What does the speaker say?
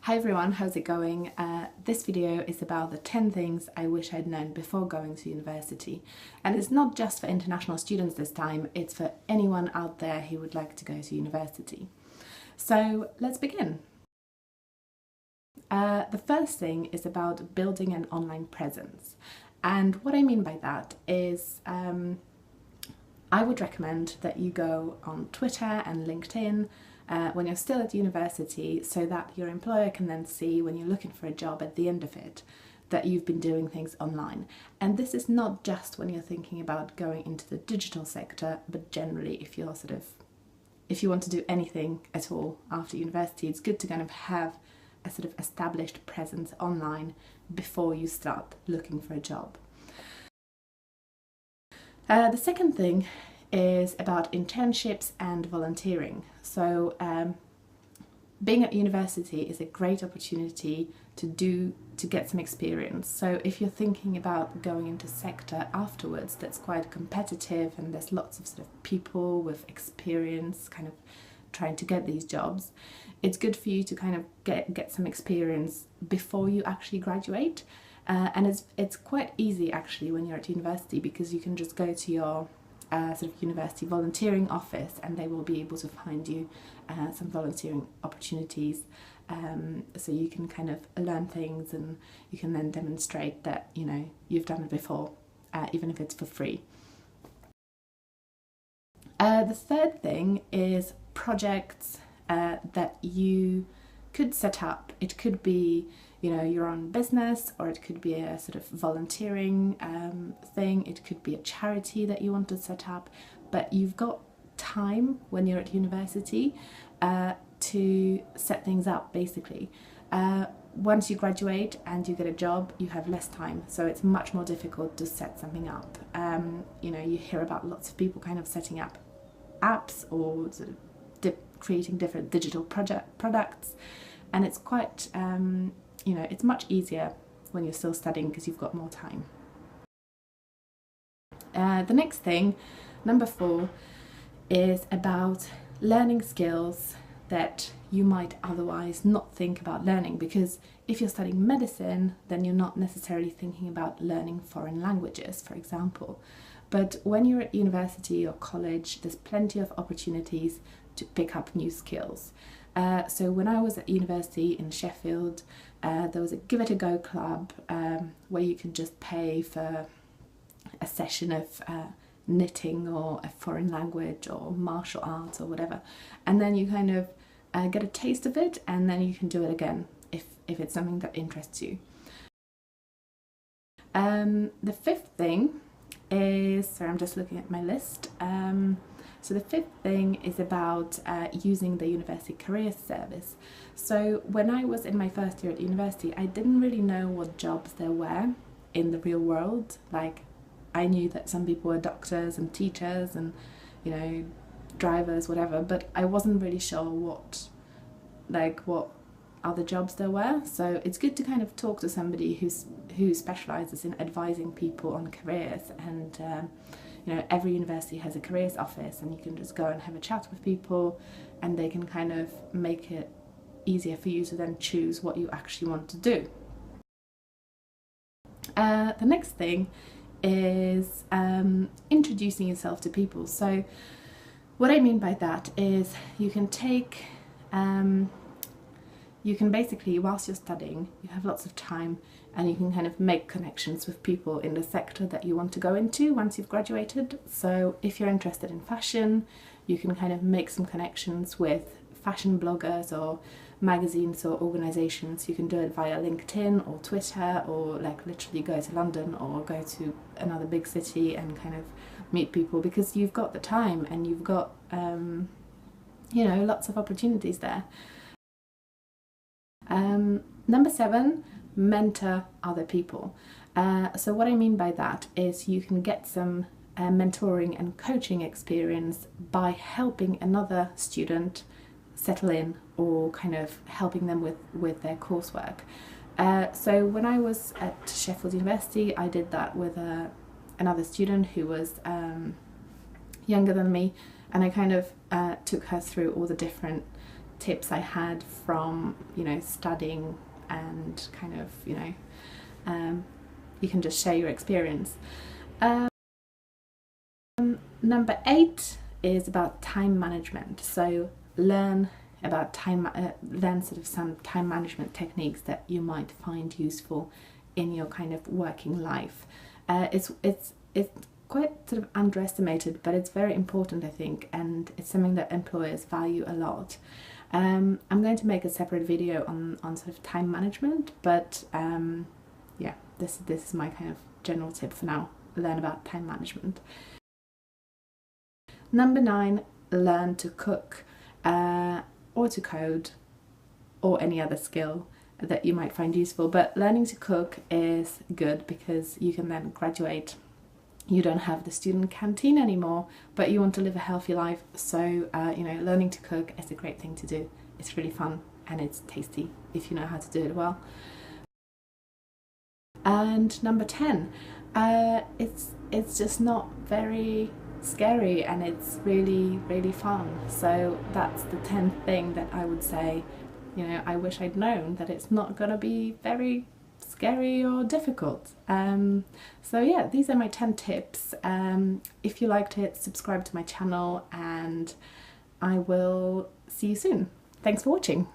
Hi everyone, how's it going? This video is about the 10 things I wish I'd known before going to university. And it's not just for international students this time, it's for anyone out there who would like to go to university. So let's begin. The first thing is about building an online presence. And what I mean by that is I would recommend that you go on Twitter and LinkedIn when you're still at university, so that your employer can then see when you're looking for a job at the end of it that you've been doing things online. And this is not just when you're thinking about going into the digital sector, but generally if you want to do anything at all after university, it's good to kind of have a sort of established presence online before you start looking for a job. The second thing is about internships and volunteering. So being at university is a great opportunity to get some experience. So if you're thinking about going into sector afterwards that's quite competitive and there's lots of sort of people with experience kind of trying to get these jobs, it's good for you to kind of get some experience before you actually graduate. And it's quite easy actually when you're at university, because you can just go to your sort of university volunteering office and they will be able to find you some volunteering opportunities, so you can kind of learn things and you can then demonstrate that you've done it before, even if it's for free. The third thing is projects that you could set up. It could be your own business, or it could be a sort of volunteering thing. It could be a charity that you want to set up, but you've got time when you're at university to set things up, basically. Once you graduate and you get a job, you have less time, so it's much more difficult to set something up. You hear about lots of people kind of setting up apps or sort of creating different digital products, and it's quite it's much easier when you're still studying because you've got more time. The next thing, number 4, is about learning skills that you might otherwise not think about learning, because if you're studying medicine, then you're not necessarily thinking about learning foreign languages, for example. But when you're at university or college, there's plenty of opportunities to pick up new skills. So when I was at university in Sheffield, there was a Give It a Go club where you could just pay for a session of knitting or a foreign language or martial arts or whatever, and then you kind of get a taste of it, and then you can do it again if it's something that interests you. The fifth thing is, sorry, I'm just looking at my list. So the fifth thing is about using the University Careers Service. So when I was in my first year at university, I didn't really know what jobs there were in the real world. Like, I knew that some people were doctors and teachers and drivers, whatever, but I wasn't really sure what other jobs there were. So it's good to kind of talk to somebody who specialises in advising people on careers, and every university has a careers office, and you can just go and have a chat with people, and they can kind of make it easier for you to then choose what you actually want to do. The next thing is introducing yourself to people. So what I mean by that is you can basically, whilst you're studying, you have lots of time, and you can kind of make connections with people in the sector that you want to go into once you've graduated. So if you're interested in fashion, you can kind of make some connections with fashion bloggers or magazines or organisations. You can do it via LinkedIn or Twitter, or like literally go to London or go to another big city and kind of meet people, because you've got the time and you've got lots of opportunities there. Number 7, mentor other people. So what I mean by that is you can get some mentoring and coaching experience by helping another student settle in, or kind of helping them with their coursework. So when I was at Sheffield University, I did that with another student who was younger than me, and I kind of took her through all the different tips I had from, you know, studying and kind of, you know, you can just share your experience. Number 8 is about time management. So learn about learn sort of some time management techniques that you might find useful in your kind of working life. It's quite sort of underestimated, but it's very important, I think, and it's something that employers value a lot. I'm going to make a separate video on sort of time management, but yeah, this is my kind of general tip for now. Learn about time management. Number 9, learn to cook or to code or any other skill that you might find useful. But learning to cook is good because you can then graduate. You don't have the student canteen anymore, but you want to live a healthy life. So, you know, learning to cook is a great thing to do. It's really fun and it's tasty if you know how to do it well. And number 10, it's just not very scary and it's really fun. So that's the 10th thing that I would say, you know, I wish I'd known that it's not gonna be very scary or difficult. So yeah, these are my 10 tips. If you liked it, subscribe to my channel and I will see you soon. Thanks for watching.